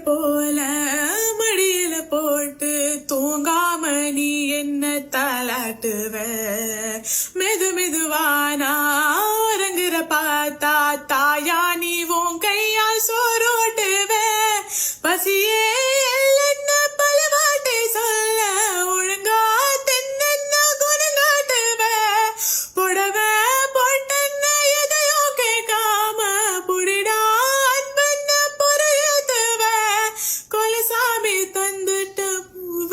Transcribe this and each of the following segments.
போல மடியில போட்டு தூங்காம நீ என்ன தாலாட்டுவ மெது மெதுவானா உறங்குற பார்த்தா தாயா நீ உன் கையால் சோரோட்டுவ பசியே இல்லைன்னா பல வாட்டை சொல்ல ஒழுங்கா தென்ன குணங்காட்டுவ புடவ போட்டன்ன எதையோ கேட்காம புடிடா அன்பன்ன பொறையுத்துவ கொலசாமி தந்துட்ட பூவ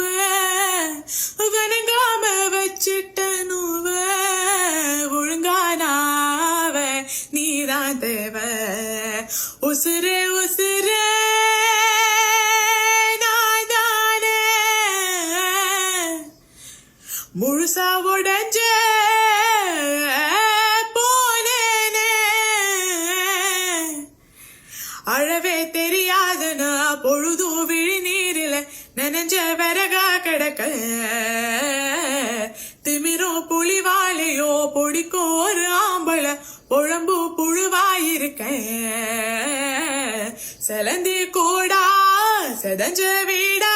வணங்காம வச்சிட்ட நூவ ஒழுங்கானாவ நீதான் தேவ உசுரே உசுரே முழுசா உடஞ்ச போனேனே அழவே தெரியாதுன்னா பொழுதும் விழி நீரில நனைஞ்ச விறகா கிடக்க திமிரோ புலிவாலையோ பொடிக்கும் ஒரு ஆம்பள பொழம்பு புழுவாயிருக்க செலந்தி கூடா செதஞ்ச வீடா